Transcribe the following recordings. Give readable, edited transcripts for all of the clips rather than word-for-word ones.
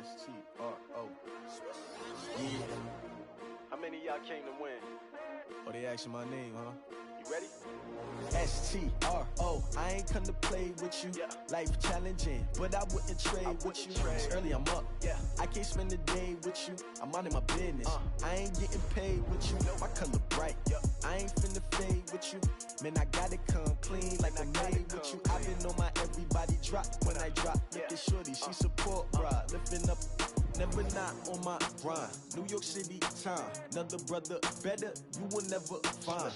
S-T-R-O. Yeah. How many of y'all came to win? Oh, they asking my name, huh? You ready? S-T-R-O. I ain't come to play with you. Yeah. Life challenging, but I wouldn't trade with you. It's early, I'm up. Yeah. I can't spend the day with you. I'm minding my business. I ain't getting paid with you. My color bright. I ain't finna fade with you. Man, I gotta come clean like I'm made with you. I've been on my everybody drop when I drop. Look at shorty, she support, bruh. Lifting up, never not on my grind. New York City time. Another brother better, you will never find.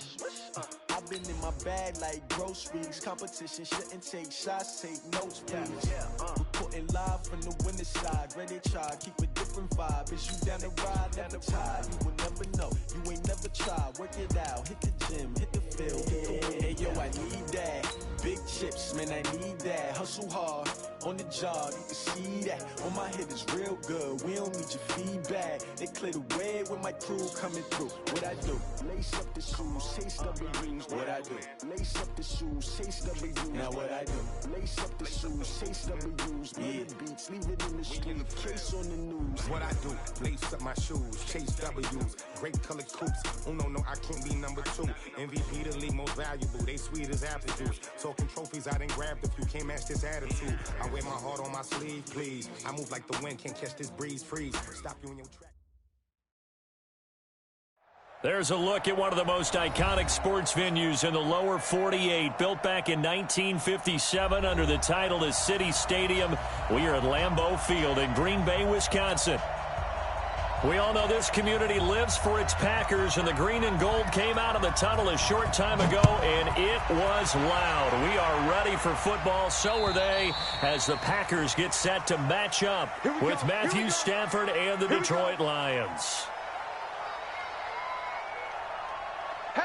I've been in my bag like groceries. Competition shouldn't take shots, take notes, please. Reporting live from the winning side. Ready to try, keep a different vibe. Is you down the ride, down the tide? You will never know, you ain't never tried. Work it out, hit the gym, hit the field, hit the win. Hey yo, I need that. Big chips, man, I need that. Hustle hard, on the job, you can see that. On my head is real good, we don't need your feedback. They clear the way with my crew coming through. What I do? Lace up the shoes, chase W's. What I do? Lace up the shoes, chase W's. Now what I do? Lace up the shoes, chase W's. Yeah, beats, leave it in the street, case on the news. What I do? Lace up my shoes, chase W's. Great colored coops. Oh no, I can't be number 2. MVP the league most valuable. They sweet as apple juice. Talking trophies, I done grabbed a few. Can't match this attitude. I wear my heart on my sleeve, please. I move like the wind, can't catch this breeze. Freeze. Stop you in your track. There's a look at one of the most iconic sports venues in the lower 48, built back in 1957 under the title of City Stadium. We are at Lambeau Field in Green Bay, Wisconsin. We all know this community lives for its Packers, and the green and gold came out of the tunnel a short time ago, and it was loud. We are ready for football, so are they, as the Packers get set to match up with Matthew Stafford and the Detroit Lions. Hey,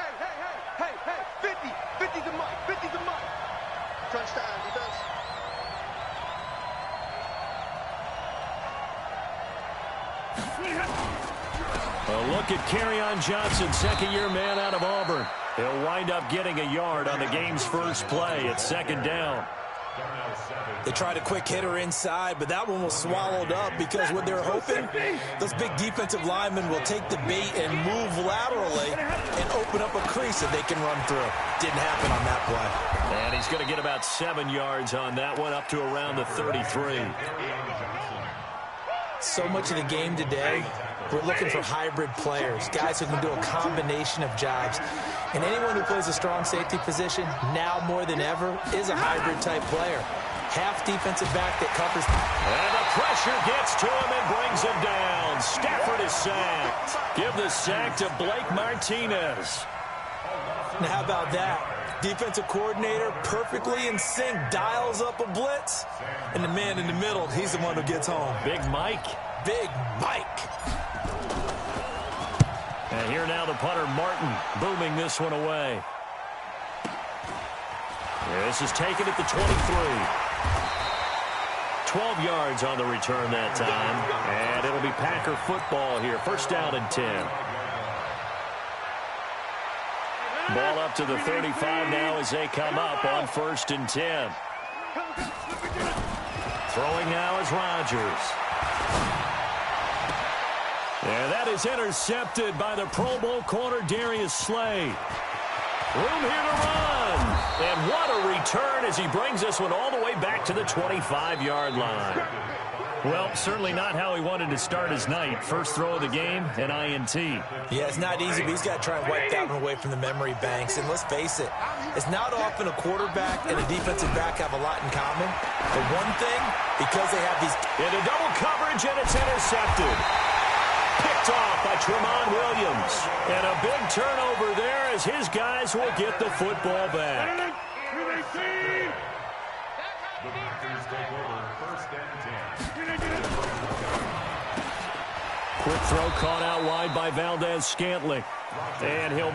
50's the mic, 50's the mic. Crunch time, defense. A look at Kerryon Johnson, second-year man out of Auburn. He'll wind up getting a yard on the game's first play. It's second down. They tried a quick hitter inside, but that one was swallowed up because what they're hoping, those big defensive linemen will take the bait and move laterally and open up a crease that they can run through. Didn't happen on that play. And he's going to get about 7 yards on that one, up to around the 33. So much of the game today, we're looking for hybrid players, guys who can do a combination of jobs. And anyone who plays a strong safety position, now more than ever, is a hybrid-type player. Half defensive back that covers. And the pressure gets to him and brings him down. Stafford is sacked. Give the sack to Blake Martinez. Now, how about that? Defensive coordinator perfectly in sync, dials up a blitz. And the man in the middle, he's the one who gets home. Big Mike. Big Mike. And here now the punter, Martin, booming this one away. This is taken at the 23. 12 yards on the return that time. And it'll be Packer football here. First down and 10. Ball up to the 35 now as they come up on 1st and 10. Throwing now is Rodgers. And that is intercepted by the Pro Bowl corner Darius Slay. Room here to run. And what a return as he brings this one all the way back to the 25-yard line. Well, certainly not how he wanted to start his night. First throw of the game, an INT. Yeah, it's not easy, but he's got to try and wipe that one away from the memory banks. And let's face it, it's not often a quarterback and a defensive back have a lot in common. But one thing, because they have these... Into double coverage, and it's intercepted. Picked off by Tramon Williams. And a big turnover there as his guys will get the football back. The Packers take over 1st and 10. Quick throw caught out wide by Valdez-Scantling. And he'll...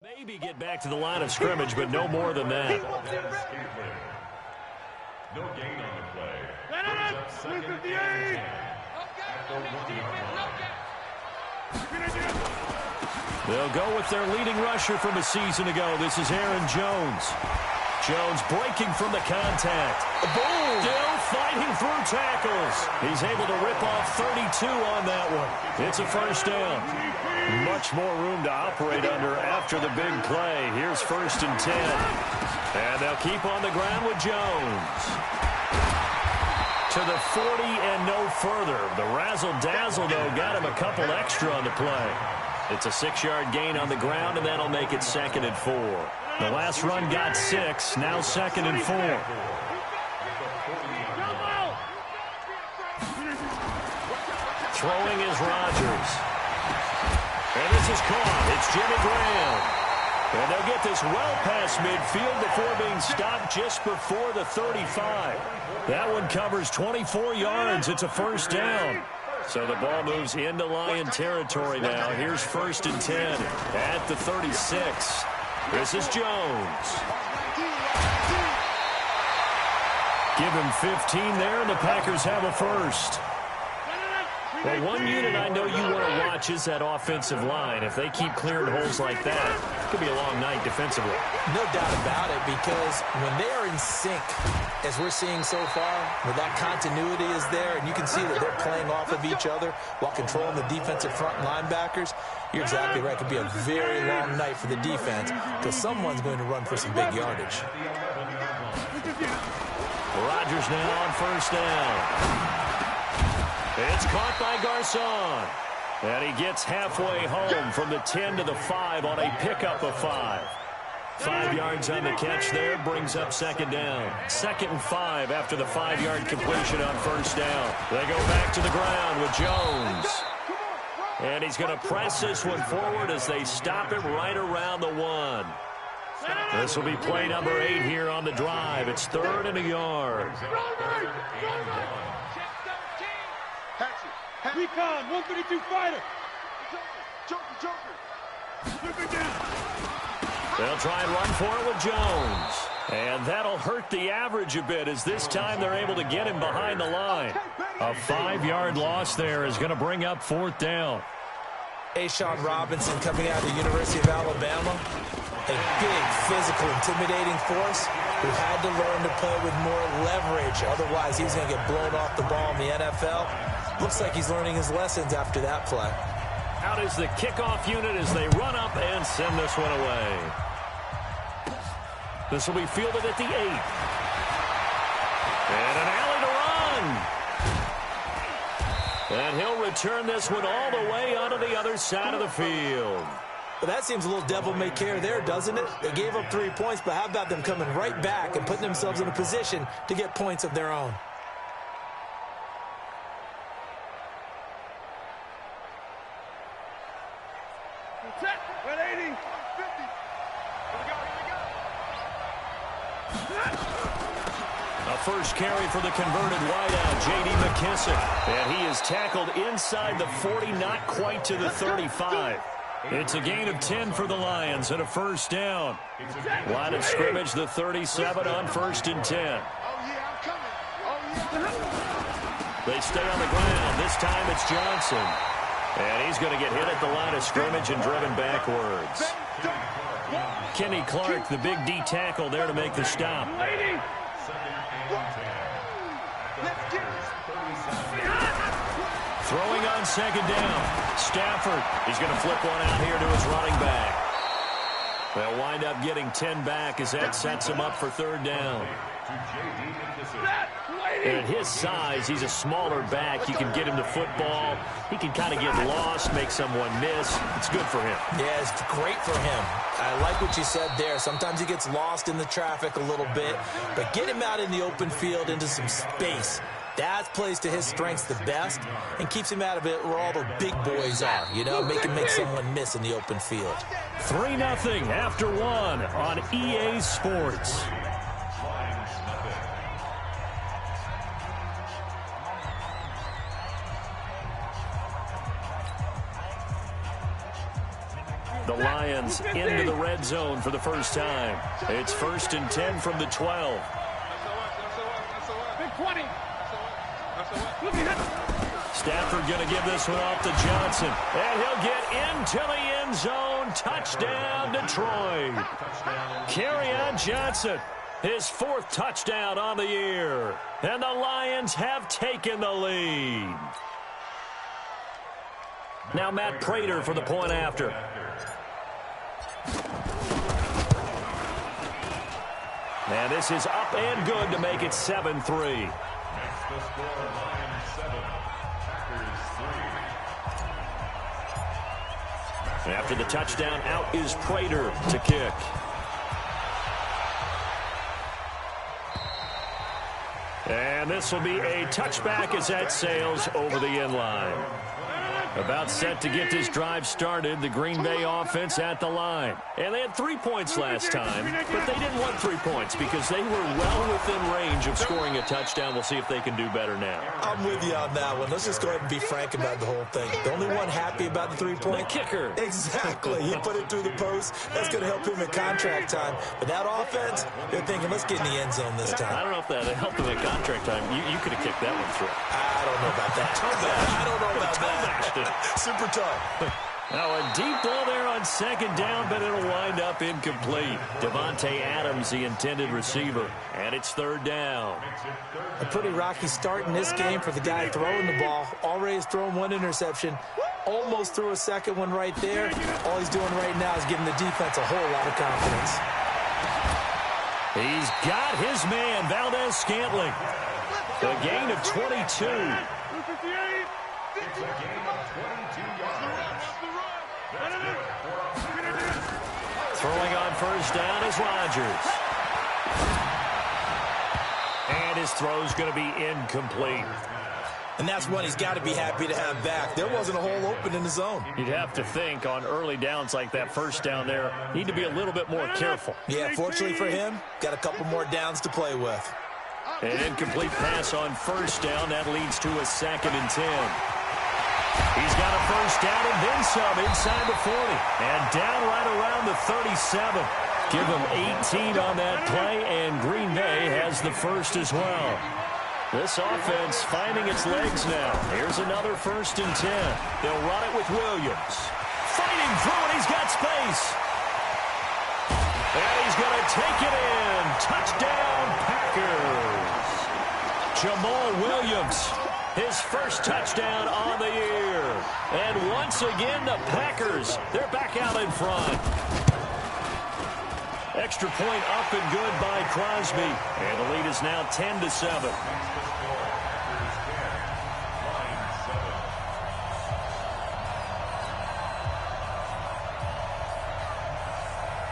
Maybe get back to the line of scrimmage, but no more than that. No gain on the play. Brings up second and 10. At the 1-yard line. They'll go with their leading rusher from a season ago. This is Aaron Jones. Jones breaking from the contact. Boom! Still fighting through tackles. He's able to rip off 32 on that one. It's a first down. Much more room to operate under after the big play. Here's 1st and 10. And they'll keep on the ground with Jones. To the 40 and no further. The razzle-dazzle, though, got him a couple extra on the play. It's a 6-yard gain on the ground, and that'll make it 2nd and 4. The last run got 6, now 2nd and 4. Throwing is Rodgers. And this is caught. It's Jimmy Graham. And they'll get this well past midfield before being stopped just before the 35. That one covers 24 yards. It's a first down. So the ball moves into Lion territory now. Here's 1st and 10 at the 36. This is Jones. Give him 15 there, and the Packers have a first. Well, one unit I know you want to watch is that offensive line. If they keep clearing holes like that, it could be a long night defensively. No doubt about it, because when they are in sync, as we're seeing so far, where that continuity is there, and you can see that they're playing off of each other while controlling the defensive front linebackers, you're exactly right. It could be a very long night for the defense, because someone's going to run for some big yardage. Rodgers now on 1st down. It's caught by Garcon. And he gets halfway home from the 10 to the 5 on a pickup of 5. 5 yards on the catch there brings up 2nd down. 2nd and 5 after the 5-yard completion on 1st down. They go back to the ground with Jones. And he's going to press this one forward as they stop him right around the 1. This will be play number 8 here on the drive. It's 3rd and a yard. Recon, 132 fighter. Joker. They'll try and run for it with Jones. And that'll hurt the average a bit, as this time they're able to get him behind the line. A 5-yard loss there is going to bring up 4th down. Ashawn Robinson coming out of the University of Alabama. A big, physical, intimidating force who had to learn to play with more leverage. Otherwise, he's going to get blown off the ball in the NFL. Looks like he's learning his lessons after that play. Out is the kickoff unit as they run up and send this one away. This will be fielded at the 8. And an alley to run. And he'll return this one all the way onto the other side of the field. Well, that seems a little devil-may-care there, doesn't it? They gave up 3 points, but how about them coming right back and putting themselves in a position to get points of their own? A first carry for the converted wideout, J.D. McKissick. And he is tackled inside the 40, not quite to the 35. It's a gain of 10 for the Lions and a first down. Line of scrimmage, the 37 on 1st and 10. They stay on the ground. This time it's Johnson. And he's going to get hit at the line of scrimmage and driven backwards. Kenny Clark, the big D tackle there to make the stop. Throwing on 2nd down. Stafford, he's going to flip one out here to his running back. They'll wind up getting 10 back as that sets him up for 3rd down. And at his size, he's a smaller back. You can get him the football. He can kind of get lost, make someone miss. It's good for him. Yeah, it's great for him. I like what you said there. Sometimes he gets lost in the traffic a little bit, but get him out in the open field into some space. That plays to his strengths the best and keeps him out of it where all the big boys are, you know, make someone miss in the open field. 3-0 after 1 on EA Sports. The Lions into the red zone for the first time. It's 1st and 10 from the 12. Big 20. Stafford going to give this one off to Johnson. And he'll get into the end zone. Touchdown, Detroit. Kerryon Johnson, his 4th touchdown on the year. And the Lions have taken the lead. Now Matt Prater for the point after. And this is up and good to make it 7-3. Next, the score, Lions 7, Packers 3. After the touchdown, out is Prater to kick. And this will be a touchback as that sails over the end line. About set to get this drive started, the Green Bay offense at the line. And they had 3 points last time, but they didn't want 3 points because they were well within range of scoring a touchdown. We'll see if they can do better now. I'm with you on that one. Let's just go ahead and be frank about the whole thing. The only one happy about the 3-point? The kicker. Exactly. He put it through the post. That's going to help him in contract time. But that offense, they're thinking, let's get in the end zone this time. I don't know if that helped him in contract time. You could have kicked that one through. I don't know about that. I don't know about that. Super tough. Now a deep ball there on 2nd down, but it'll wind up incomplete. Devontae Adams, the intended receiver, and it's 3rd down. A pretty rocky start in this game for the guy throwing the ball. Already has thrown 1 interception. Almost threw a 2nd one right there. All he's doing right now is giving the defense a whole lot of confidence. He's got his man, Valdez-Scantling. A gain of 22. It's a gain of 22 yards. Throwing on 1st down is Rodgers. And his throw's going to be incomplete. And that's one he's got to be happy to have back. There wasn't a hole open in the zone. You'd have to think on early downs like that 1st down there, need to be a little bit more careful. Yeah, fortunately for him, got a couple more downs to play with. An incomplete pass on 1st down. That leads to a 2nd and 10. He's got a 1st down and then some inside the 40. And down right around the 37. Give him 18 on that play, and Green Bay has the 1st as well. This offense finding its legs now. Here's another 1st and 10. They'll run it with Williams. Fighting through it, he's got space. And he's going to take it in. Touchdown, Packers. Jamal Williams, his 1st touchdown on the year. And once again, the Packers, they're back out in front. Extra point up and good by Crosby. And the lead is now 10-7.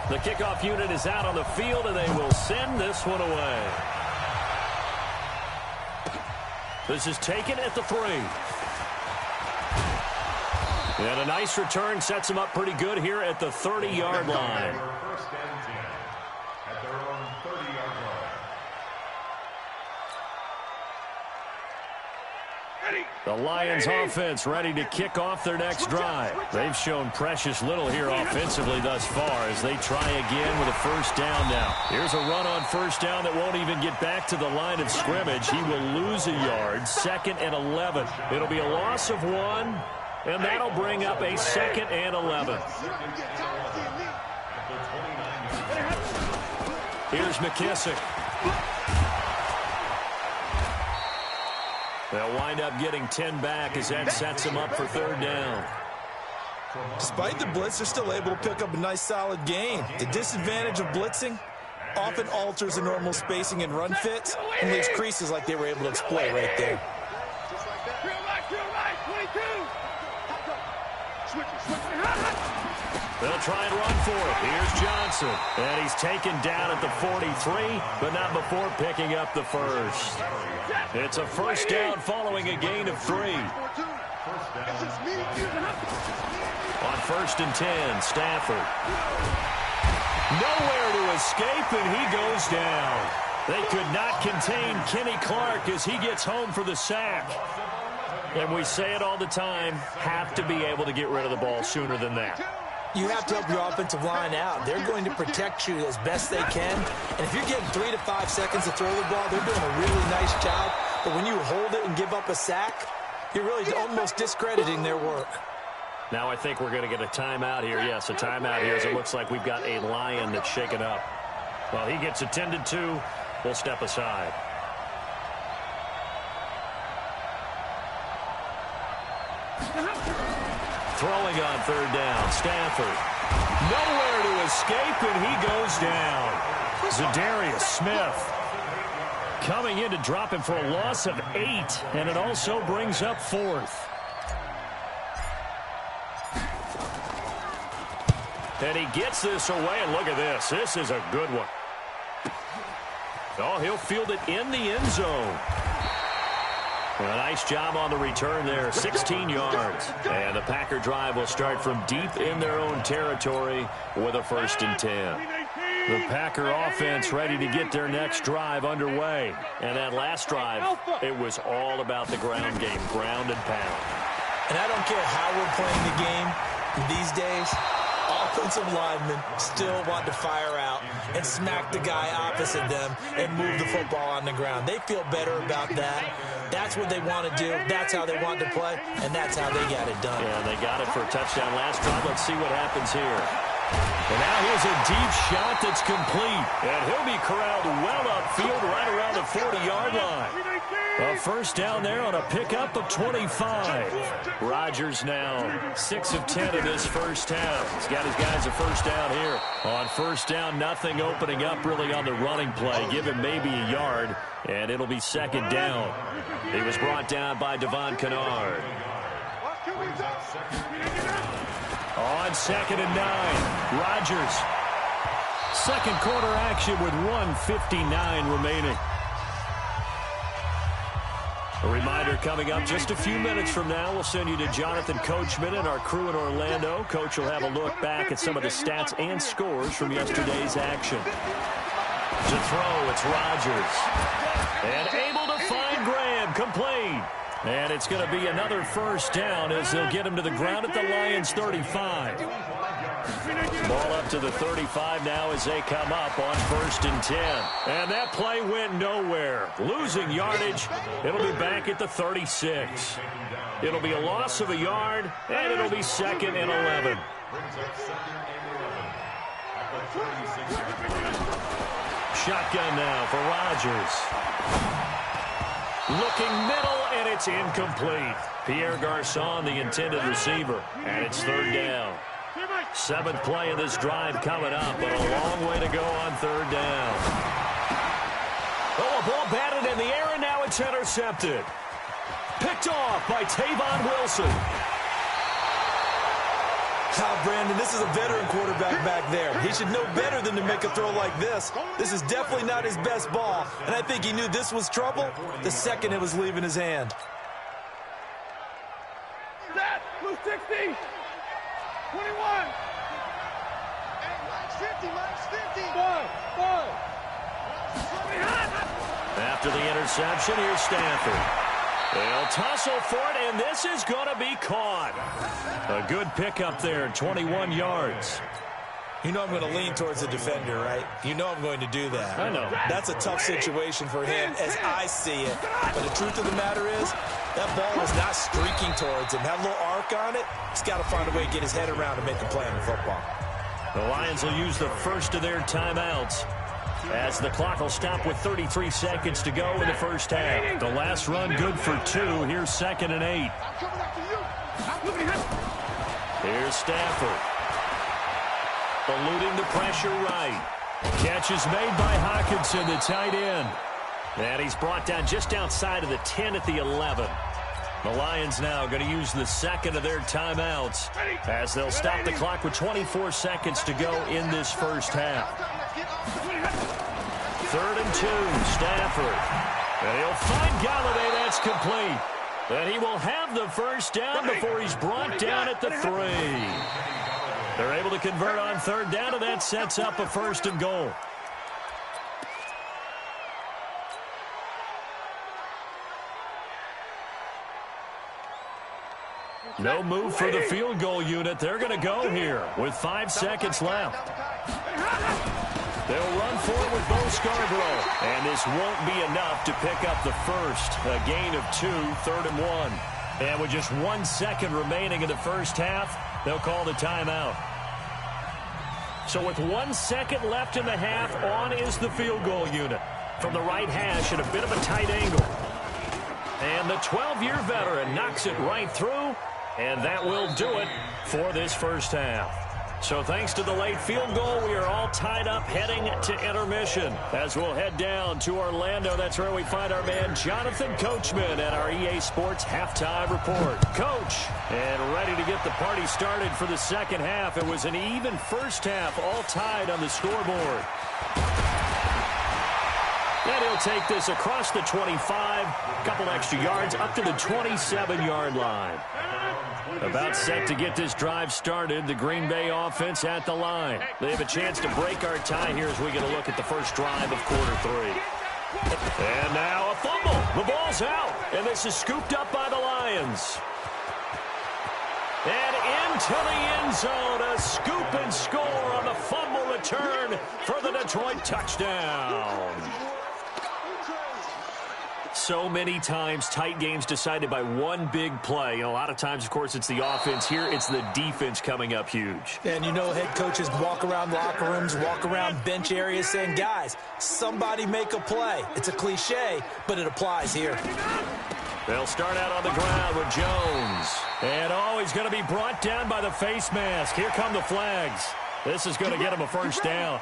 The kickoff unit is out on the field, and they will send this one away. This is taken at the 3. And a nice return sets them up pretty good here at the 30-yard line. 1st and 10 at their own 30-yard line. The Lions offense ready to kick off their next drive. They've shown precious little here offensively thus far as they try again with a 1st down now. Here's a run on 1st down that won't even get back to the line of scrimmage. He will lose a yard. 2nd and 11. It'll be a loss of 1, and that'll bring up a 2nd and 11. Here's McKissick. They'll wind up getting 10 back as that sets them up for 3rd down. Despite the blitz, they're still able to pick up a nice solid gain. The disadvantage of blitzing often alters the normal spacing and run fits and leaves creases like they were able to exploit right there. Just like that. Drill right, 22. They'll try and run for it. Here's Johnson. And he's taken down at the 43, but not before picking up the 1st. It's a 1st down following a gain of 3. On 1st and 10, Stafford. Nowhere to escape, and he goes down. They could not contain Kenny Clark as he gets home for the sack. And we say it all the time, have to be able to get rid of the ball sooner than that. You have to help your offensive line out. They're going to protect you as best they can. And if you're getting 3 to 5 seconds to throw the ball, they're doing a really nice job. But when you hold it and give up a sack, you're really almost discrediting their work. Now I think we're going to get a timeout here. Yes, a timeout here as it looks like we've got a Lion that's shaken up. Well, he gets attended to. We'll step aside. Throwing on third down, Stafford. Nowhere to escape, and he goes down. Zadarius Smith coming in to drop him for a loss of 8, and it also brings up 4th. And he gets this away, and look at this. This is a good one. Oh, he'll field it in the end zone. A nice job on the return there, 16 yards. And the Packer drive will start from deep in their own territory with a 1st and 10. The Packer offense ready to get their next drive underway. And that last drive, it was all about the ground game, ground and pound. And I don't care how we're playing the game these days, offensive linemen still want to fire out and smack the guy opposite them and move the football on the ground. They feel better about that. That's what they want to do. That's how they want to play, and that's how they got it done. Yeah, they got it for a touchdown last drive. Let's see what happens here. And now here's a deep shot that's complete. And he'll be corralled well upfield right around the 40-yard line. A 1st down there on a pickup of 25. Rodgers now 6 of 10 in this first half. He's got his guys a 1st down here. On 1st down, nothing opening up really on the running play. Give him maybe a yard, and it'll be 2nd down. He was brought down by Devon Kennard. On 2nd and 9, Rodgers. 2nd quarter action with 1:59 remaining. A reminder coming up just a few minutes from now. We'll send you to Jonathan Coachman and our crew in Orlando. Coach will have a look back at some of the stats and scores from yesterday's action. To throw, it's Rodgers. And able to find Graham, complete. And it's going to be another 1st down as they'll get him to the ground at the Lions' 35. Ball up to the 35 now as they come up on 1st and 10. And that play went nowhere. Losing yardage. It'll be back at the 36. It'll be a loss of a yard, and it'll be 2nd and 11. Shotgun now for Rodgers. Looking middle, and it's incomplete. Pierre Garçon, the intended receiver, and it's 3rd down. 7th play of this drive coming up, but a long way to go on 3rd down. Oh, a ball batted in the air, and now it's intercepted. Picked off by Tavon Wilson. Brandon, this is a veteran quarterback back there. He should know better than to make a throw like this. This is definitely not his best ball, and I think he knew this was trouble the second it was leaving his hand. Set, blue 60, 21. Hey, Mike's 50. After the interception, here's Stafford. They'll tussle for it, and this is going to be caught. A good pickup there, 21 yards. You know I'm going to lean towards the defender, right? You know I'm going to do that. I know. That's a tough situation for him as I see it. But the truth of the matter is, that ball was not streaking towards him. That little arc on it, he's got to find a way to get his head around and make a play on the football. The Lions will use the first of their timeouts as the clock will stop with 33 seconds to go in the first half. The last run good for 2. Here's 2nd and 8. Here's Stafford. Eluding the pressure right. Catch is made by Hockenson, the tight end. And he's brought down just outside of the 10 at the 11. The Lions now going to use the 2nd of their timeouts as they'll stop the clock with 24 seconds to go in this first half. 3rd and 2, Stafford. And he'll find Galladay. That's complete. And he will have the 1st down before he's brought down at the 3. They're able to convert on 3rd down, and that sets up a 1st and goal. No move for the field goal unit. They're going to go here with 5 seconds left. They'll run for it with Bo Scarborough. And this won't be enough to pick up the first. A gain of 2, 3rd and 1. And with just 1 second remaining in the first half, they'll call the timeout. So with 1 second left in the half, on is the field goal unit. From the right hash at a bit of a tight angle. And the 12-year veteran knocks it right through. And that will do it for this first half. So thanks to the late field goal, we are all tied up heading to intermission. As we'll head down to Orlando, that's where we find our man Jonathan Coachman at our EA Sports Halftime Report. Coach, and ready to get the party started for the second half. It was an even first half, all tied on the scoreboard. And he'll take this across the 25, a couple extra yards, up to the 27-yard line. About set to get this drive started, the Green Bay offense at the line. They have a chance to break our tie here as we get a look at the first drive of quarter 3. And now a fumble. The ball's out, and this is scooped up by the Lions. And into the end zone, a scoop and score on the fumble return for the Detroit touchdown. So many times, tight games decided by one big play. A lot of times, of course, it's the offense. Here, it's the defense coming up huge. And you know head coaches walk around locker rooms, walk around bench areas saying, guys, somebody make a play. It's a cliche, but it applies here. They'll start out on the ground with Jones. And, he's going to be brought down by the face mask. Here come the flags. This is going to get him a first down.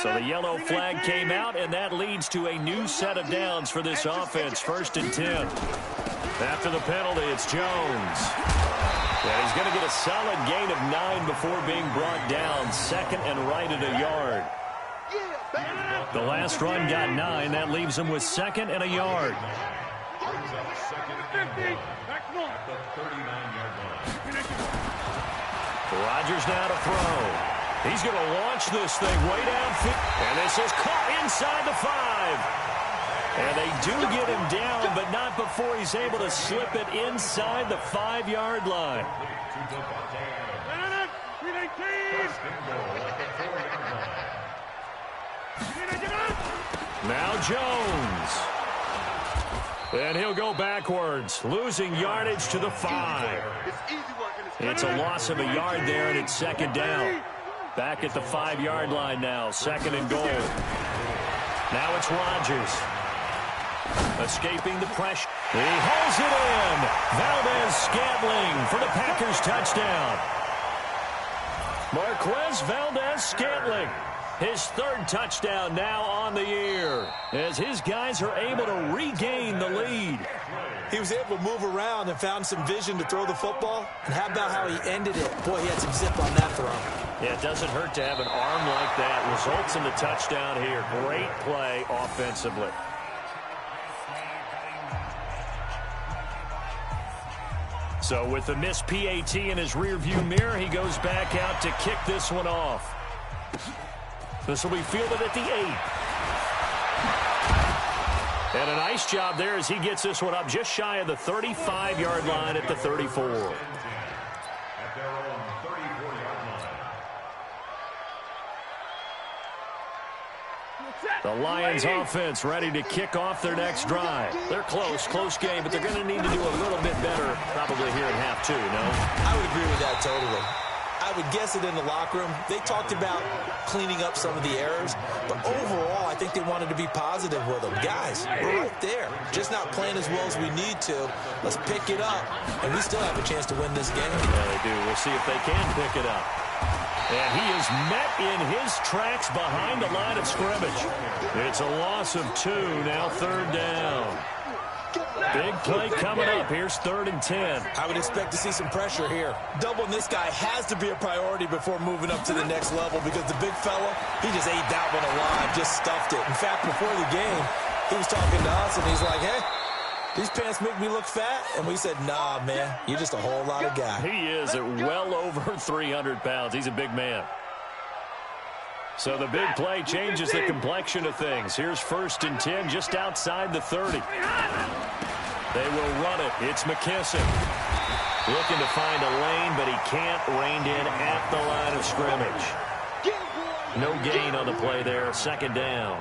So the yellow flag came out, and that leads to a new set of downs for this offense. 1st and 10. After the penalty, it's Jones. And he's going to get a solid gain of 9 before being brought down. 2nd and right at a yard. The last run got 9. That leaves him with 2nd and a yard. Rodgers now to throw. He's going to launch this thing way downfield. And this is caught inside the 5. And they do get him down, but not before he's able to slip it inside the 5-yard line. Now Jones. And he'll go backwards, losing yardage to the 5. It's a loss of a yard there, and it's 2nd down. Back at the 5-yard line now, 2nd and goal. Now it's Rodgers. Escaping the pressure. He holds it in. Valdez-Scantling for the Packers touchdown. Marquez Valdez-Scantling. His 3rd touchdown now on the year as his guys are able to regain the lead. He was able to move around and found some vision to throw the football. And how about how he ended it? Boy, he had some zip on that throw. Yeah, it doesn't hurt to have an arm like that. Results in the touchdown here. Great play offensively. So with the missed PAT in his rearview mirror, he goes back out to kick this one off. This will be fielded at the 8. And a nice job there as he gets this one up just shy of the 35-yard line at the 34. The Lions offense ready to kick off their next drive. They're close game, but they're going to need to do a little bit better probably here in half 2, no? I would agree with that totally. I would guess it in the locker room. They talked about cleaning up some of the errors, but overall, I think they wanted to be positive with them. Guys, we're right there. Just not playing as well as we need to. Let's pick it up, and we still have a chance to win this game. Yeah, they do. We'll see if they can pick it up. And he is met in his tracks behind the line of scrimmage. It's a loss of 2, now 3rd down. Big play coming up. Here's 3rd and 10. I would expect to see some pressure here. Doubling this guy has to be a priority before moving up to the next level because the big fella, he just ate that one alive, just stuffed it. In fact, before the game, he was talking to us, and he's like, hey, these pants make me look fat. And we said, nah, man, you're just a whole lot of guy. He is at well over 300 pounds. He's a big man. So the big play changes the complexion of things. Here's 1st and 10 just outside the 30. They will run it. It's McKissick. Looking to find a lane, but he can't. Reined in at the line of scrimmage. No gain on the play there. 2nd down.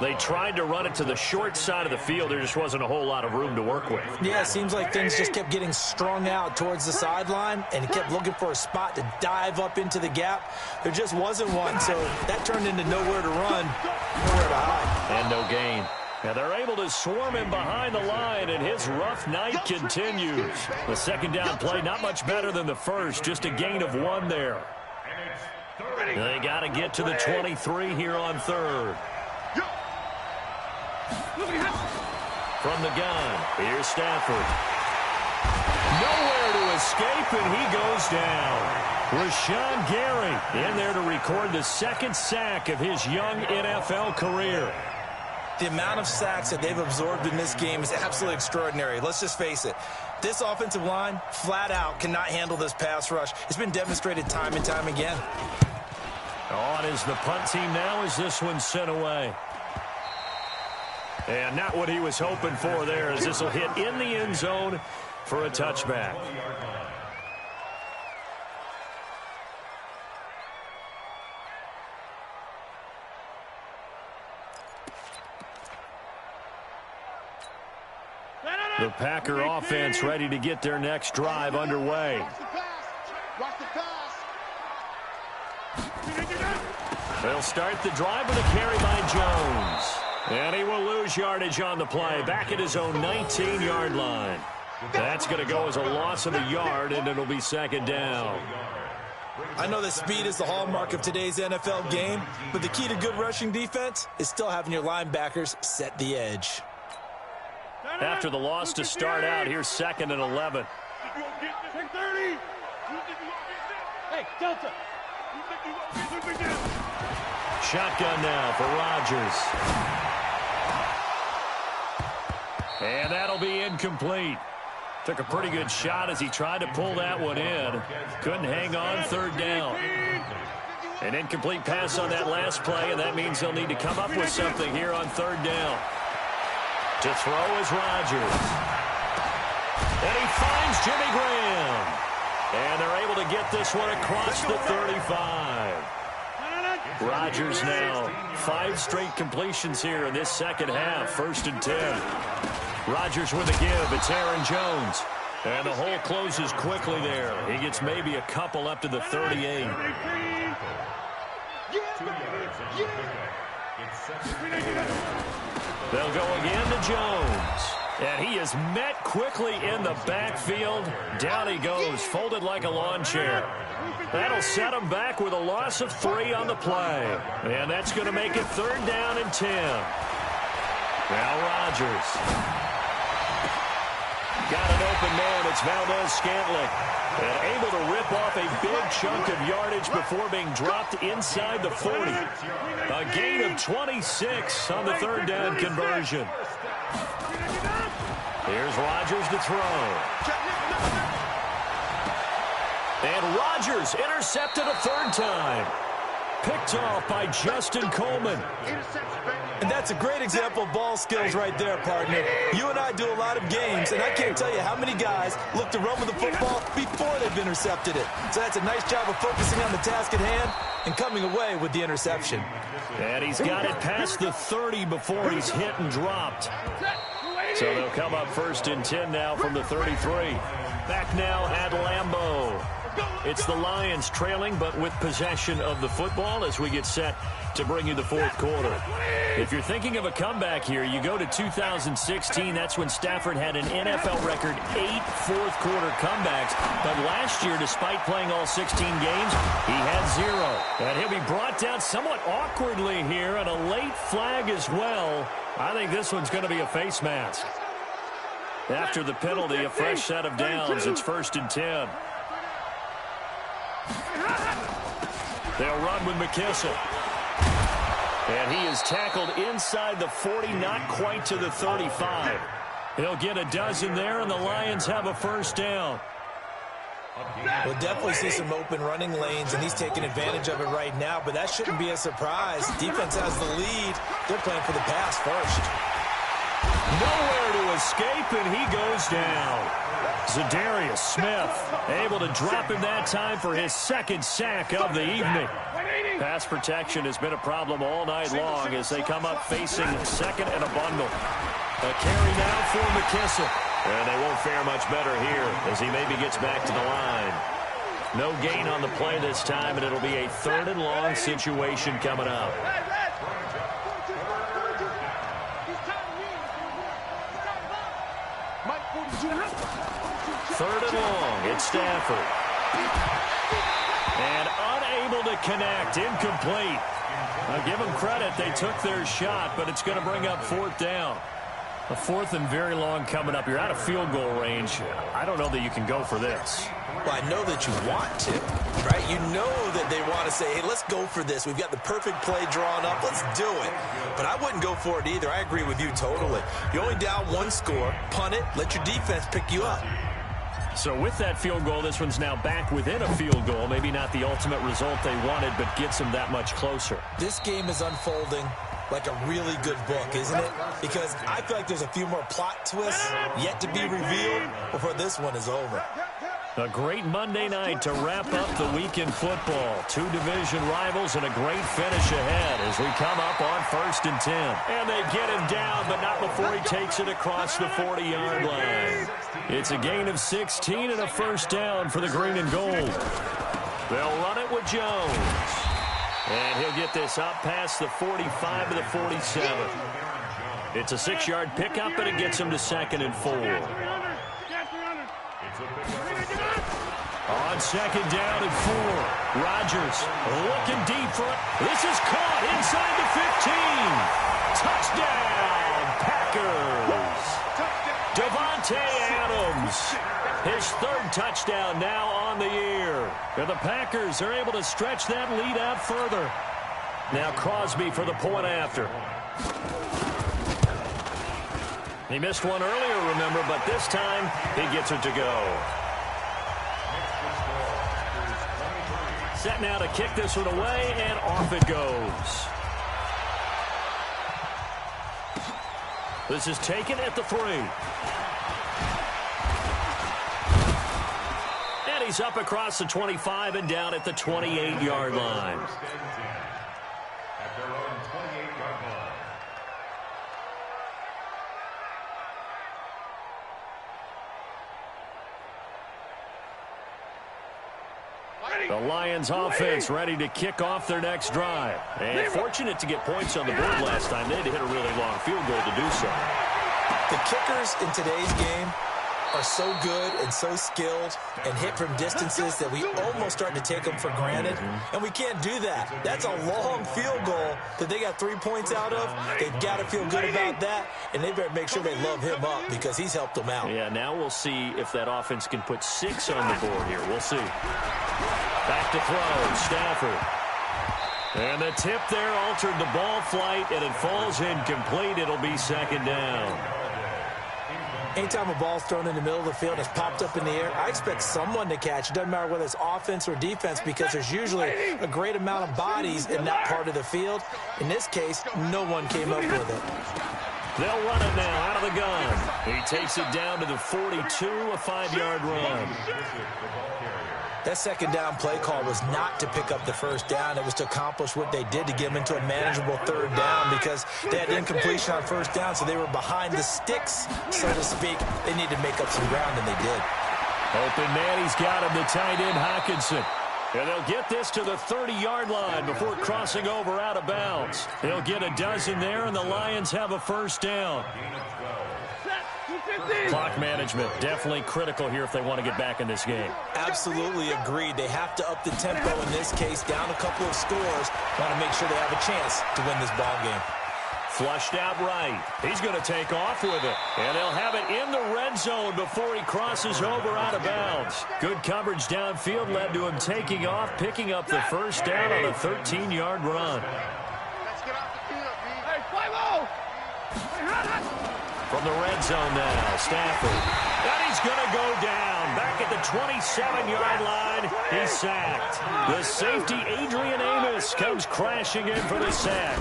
They tried to run it to the short side of the field. There just wasn't a whole lot of room to work with. Yeah, it seems like things just kept getting strung out towards the sideline, and he kept looking for a spot to dive up into the gap. There just wasn't one, so that turned into nowhere to run, nowhere to hide. And no gain. Now they're able to swarm him behind the line, and his rough night continues. The 2nd down play, not much better than the first, just a gain of 1 there. They got to get to the 23 here on 3rd. From the gun, here's Stafford. Nowhere to escape, and he goes down. Rashawn Gary in there to record the 2nd sack of his young NFL career. The amount of sacks that they've absorbed in this game is absolutely extraordinary. Let's just face it. This offensive line, flat out, cannot handle this pass rush. It's been demonstrated time and time again. On is the punt team now as this one's sent away. And not what he was hoping for there, as this will hit in the end zone for a touchback. The Packer offense ready to get their next drive underway. They'll start the drive with a carry by Jones. And he will lose yardage on the play, back at his own 19-yard line. That's going to go as a loss of a yard, and it'll be 2nd down. I know that speed is the hallmark of today's NFL game, but the key to good rushing defense is still having your linebackers set the edge. After the loss to start out, here's 2nd and 11. Hey, Delta. Shotgun now for Rodgers. And that'll be incomplete. Took a pretty good shot as he tried to pull that one in. Couldn't hang on. 3rd down. An incomplete pass on that last play, and that means they'll need to come up with something here on 3rd down. To throw is Rodgers. And he finds Jimmy Graham. And they're able to get this one across the 35. Rodgers now 5 straight completions here in this 2nd half. 1st and 10. Rodgers with a give. It's Aaron Jones. And the hole closes quickly there. He gets maybe a couple up to the 38. They'll go again to Jones. And he is met quickly in the backfield. Down he goes, folded like a lawn chair. That'll set him back with a loss of 3 on the play. And that's going to make it 3rd down and 10. Now Rodgers. Got an open man. It's Valdez-Scantling. And able to rip off a big chunk of yardage before being dropped inside the 40. A gain of 26 on the 3rd down conversion. Here's Rodgers to throw. And Rodgers intercepted a 3rd time. Picked off by Justin Coleman. And that's a great example of ball skills right there, partner. You and I do a lot of games, and I can't tell you how many guys look to run with the football before they've intercepted it. So that's a nice job of focusing on the task at hand and coming away with the interception. And he's got it past the 30 before he's hit and dropped. So they'll come up 1st and 10 now from the 33. Back now at Lambeau. It's the Lions trailing, but with possession of the football as we get set to bring you the 4th quarter. If you're thinking of a comeback here, you go to 2016. That's when Stafford had an NFL record 8 fourth-quarter comebacks. But last year, despite playing all 16 games, he had 0. And he'll be brought down somewhat awkwardly here, and a late flag as well. I think this one's going to be a face mask. After the penalty, a fresh set of downs. It's 1st and 10. They'll run with McKissick. And he is tackled inside the 40, not quite to the 35. He'll get a dozen there, and the Lions have a 1st down. We'll definitely see some open running lanes, and he's taking advantage of it right now, but that shouldn't be a surprise. Defense has the lead. They're playing for the pass first. Nowhere to escape, and he goes down. Zadarius Smith able to drop him that time for his second sack of the evening. Pass protection has been a problem all night long as they come up facing second and a bundle. A carry now for McKissick. And they won't fare much better here as he maybe gets back to the line. No gain on the play this time, and it'll be a 3rd and long situation coming up. 3rd and long. It's Stafford. And unable to connect. Incomplete. I'll give them credit. They took their shot, but it's going to bring up 4th down. A 4th and very long coming up. You're out of field goal range. I don't know that you can go for this. Well, I know that you want to, right? You know that they want to say, hey, let's go for this. We've got the perfect play drawn up. Let's do it. But I wouldn't go for it either. I agree with you totally. You're only down 1 score. Punt it. Let your defense pick you up. So with that field goal, this one's now back within a field goal. Maybe not the ultimate result they wanted, but gets them that much closer. This game is unfolding like a really good book, isn't it? Because I feel like there's a few more plot twists yet to be revealed before this one is over. A great Monday night to wrap up the week in football. 2 division rivals and a great finish ahead as we come up on 1st and 10. And they get him down, but not before he takes it across the 40-yard line. It's a gain of 16 and a 1st down for the green and gold. They'll run it with Jones. And he'll get this up past the 45 to the 47. It's a 6-yard pickup, and it gets him to 2nd and 4. On 2nd down and 4. Rodgers looking deep for it. This is caught inside the 15. Touchdown, Packers. Devontae Adams. His 3rd touchdown now on the year. And the Packers are able to stretch that lead out further. Now Crosby for the point after. He missed one earlier, remember, but this time he gets it to go. Set now to kick this one away, and off it goes. This is taken at the 3. And he's up across the 25 and down at the 28-yard line. The Lions offense ready to kick off their next drive. And fortunate to get points on the board last time. They had to hit a really long field goal to do so. The kickers in today's game are so good and so skilled and hit from distances that we almost start to take them for granted. And we can't do that. That's a long field goal that they got 3 points out of. They've got to feel good about that, and they better make sure they love him up because he's helped them out. Yeah, now we'll see if that offense can put 6 on the board here. We'll see. Back to throw, Stafford. And the tip there altered the ball flight, and it falls incomplete. It'll be 2nd down. Anytime a ball's thrown in the middle of the field, it's popped up in the air, I expect someone to catch. It doesn't matter whether it's offense or defense because there's usually a great amount of bodies in that part of the field. In this case, no one came up with it. They'll run it now out of the gun. He takes it down to the 42, a 5-yard run. That 2nd down play call was not to pick up the 1st down. It was to accomplish what they did to get them into a manageable 3rd down because they had incompletion on 1st down, so they were behind the sticks, so to speak. They needed to make up some ground, and they did. Open man, he's got him, the tight end, Hockenson. And they'll get this to the 30-yard line before crossing over out of bounds. They'll get a dozen there, and the Lions have a 1st down. Clock management definitely critical here if they want to get back in this game. Absolutely agreed. They have to up the tempo in this case, down a couple of scores. Want to make sure they have a chance to win this ball game. Flushed out right. He's going to take off with it. And they'll have it in the red zone before he crosses over out of bounds. Good coverage downfield led to him taking off, picking up the 1st down on a 13-yard run. Let's get off the field, B. Hey, 5-0! From the red zone now, Stafford. And he's going to go down. Back at the 27-yard line, he's sacked. The safety, Adrian Amos, comes crashing in for the sack.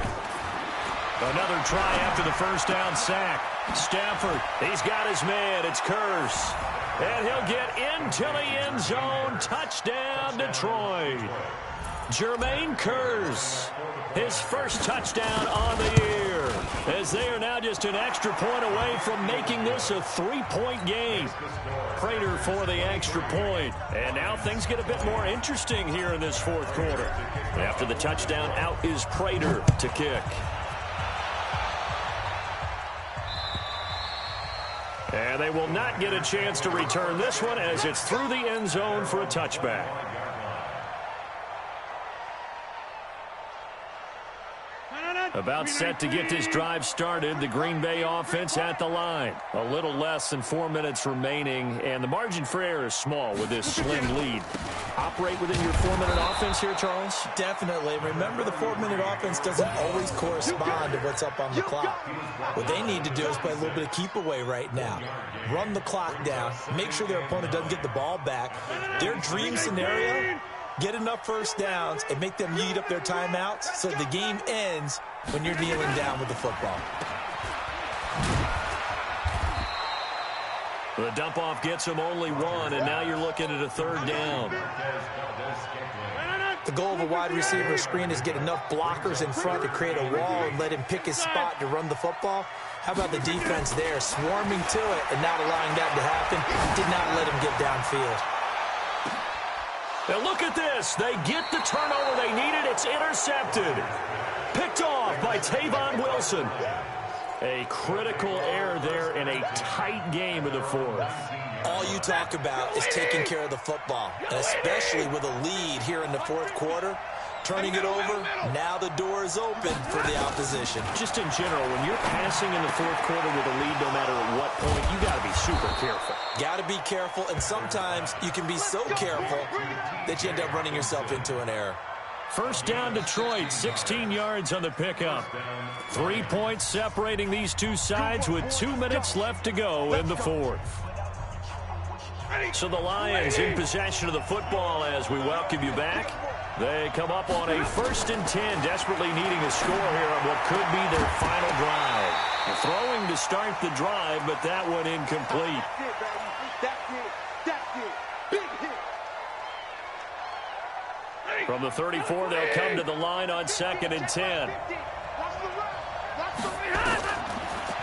Another try after the first down sack. Stafford, he's got his man. It's Curse. And he'll get into the end zone. Touchdown, Detroit. Jermaine Curse, his first touchdown on the year, as they are now just an extra point away from making this a 3-point game. Prater for the extra point. And now things get a bit more interesting here in this fourth quarter. After the touchdown, out is Prater to kick. And they will not get a chance to return this one as it's through the end zone for a touchback. About set to get this drive started. The Green Bay offense at the line. A little less than 4 minutes remaining, and the margin for error is small with this slim lead. Operate within your 4-minute offense here, Charles? Definitely. Remember, the 4-minute offense doesn't always correspond to what's up on the clock. What they need to do is play a little bit of keep away right now. Run the clock down. Make sure their opponent doesn't get the ball back. Their dream scenario, get enough first downs and make them eat up their timeouts so the game ends when you're kneeling down with the football. The dump-off gets him only one, and now you're looking at a third down. The goal of a wide receiver screen is get enough blockers in front to create a wall and let him pick his spot to run the football. How about the defense there, swarming to it and not allowing that to happen? Did not let him get downfield. And look at this. They get the turnover they needed. It's intercepted. Picked off by Tavon Wilson. A critical error there in a tight game of the fourth. All you talk about is taking care of the football, and especially with a lead here in the fourth quarter. Turning it over, now the door is open for the opposition. Just in general, when you're passing in the fourth quarter with a lead, no matter at what point, you got to be super careful. Got to be careful, and sometimes you can be so careful that you end up running yourself into an error. First down, Detroit, 16 yards on the pickup. 3 points separating these two sides with 2 minutes left to go in the fourth. So the Lions in possession of the football as we welcome you back. They come up on a 1st and 10, desperately needing a score here on what could be their final drive. Throwing to start the drive, but that one incomplete. From the 34, they'll come to the line on 2nd and 10.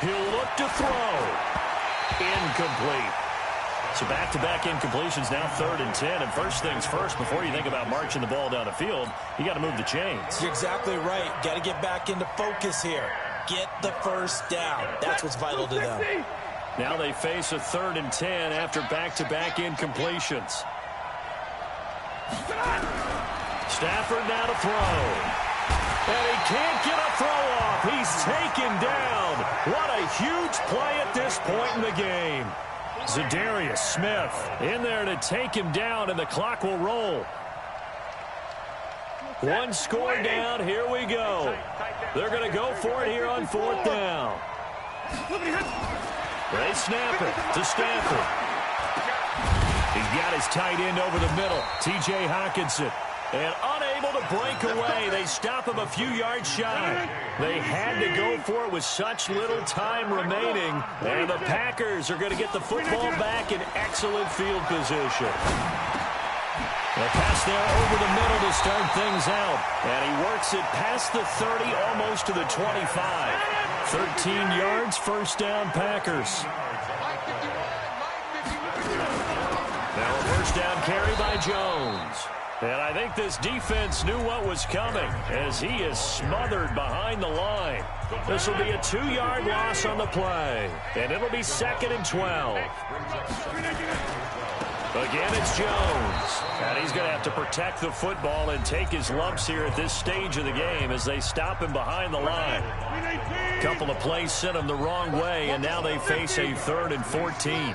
He'll look to throw. Incomplete. So back-to-back incompletions, now 3rd and 10. And first things first, before you think about marching the ball down the field, you got to move the chains. You're exactly right. Got to get back into focus here. Get the first down. That's what's vital to them. Now they face a 3rd and 10 after back-to-back incompletions. Stafford now to throw. And he can't get a throw off. He's taken down. What a huge play at this point in the game. Zadarius Smith in there to take him down, and the clock will roll. One score down. Here we go. They're going to go for it here on 4th down. They snap it to Stafford. He's got his tight end over the middle, T.J. Hockenson. And unable to break away. They stop him a few yards shy. They had to go for it with such little time remaining. And the Packers are going to get the football back in excellent field position. The pass there over the middle to start things out. And he works it past the 30, almost to the 25. 13 yards, first down, Packers. Now a first down carry by Jones. And I think this defense knew what was coming as he is smothered behind the line. This will be a 2-yard loss on the play. And it'll be 2nd and 12. Again, it's Jones. And he's going to have to protect the football and take his lumps here at this stage of the game as they stop him behind the line. A couple of plays sent him the wrong way, and now they face a 3rd and 14.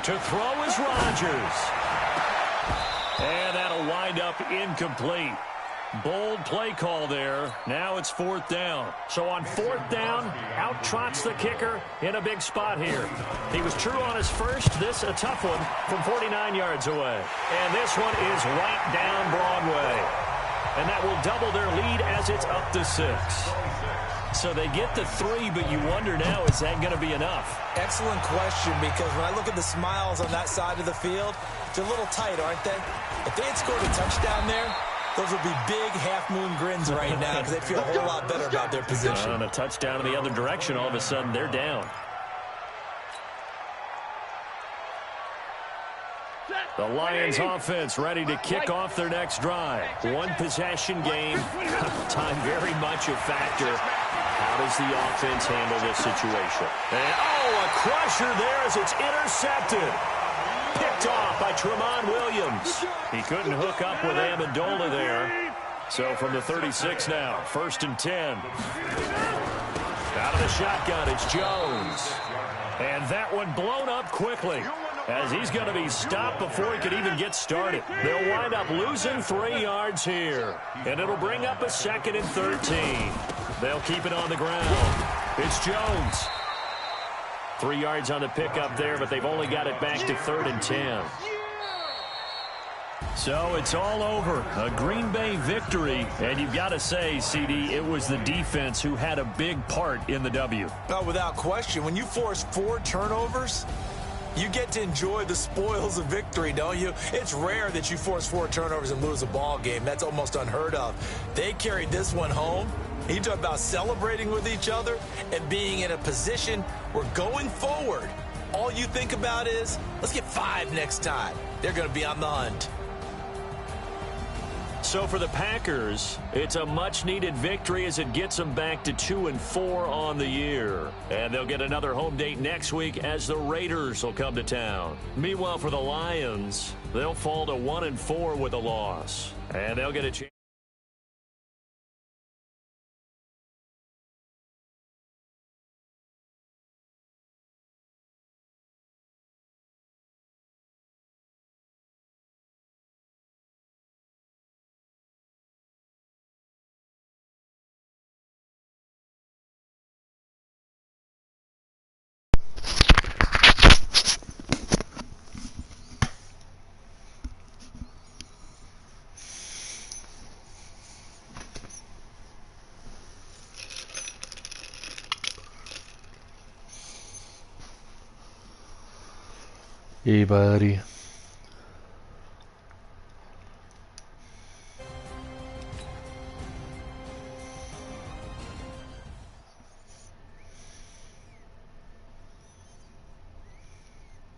To throw is Rodgers. And that'll wind up incomplete. Bold play call there. Now it's 4th down. So on 4th down, out trots the kicker in a big spot here. He was true on his first. This a tough one from 49 yards away. And this one is right down Broadway. And that will double their lead as it's up to 6. So they get the 3, but you wonder now, is that going to be enough? Excellent question, because when I look at the smiles on that side of the field, they're a little tight, aren't they? If they had scored a touchdown there, those would be big half-moon grins right now because they feel a whole lot better about their position. On a touchdown in the other direction, all of a sudden they're down. The Lions offense ready to kick off their next drive. One possession game. Time very much a factor. How does the offense handle this situation? And a crusher there as it's intercepted. Picked off by Tramon Williams. He couldn't hook up with Amendola there. So from the 36 now, 1st and 10. Out of the shotgun, it's Jones. And that one blown up quickly, as he's going to be stopped before he could even get started. They'll wind up losing 3 yards here. And it'll bring up a 2nd and 13. They'll keep it on the ground. It's Jones. 3 yards on the pickup there, but they've only got it back to 3rd and 10. So it's all over. A Green Bay victory. And you've got to say, CD, it was the defense who had a big part in the W. No, without question. When you force 4 turnovers, you get to enjoy the spoils of victory, don't you? It's rare that you force 4 turnovers and lose a ball game. That's almost unheard of. They carried this one home. You talk about celebrating with each other and being in a position where going forward, all you think about is, let's get 5 next time. They're going to be on the hunt. So for the Packers, it's a much-needed victory as it gets them back to 2-4 on the year. And they'll get another home date next week as the Raiders will come to town. Meanwhile, for the Lions, they'll fall to 1-4 with a loss. And they'll get a chance. Hey buddy.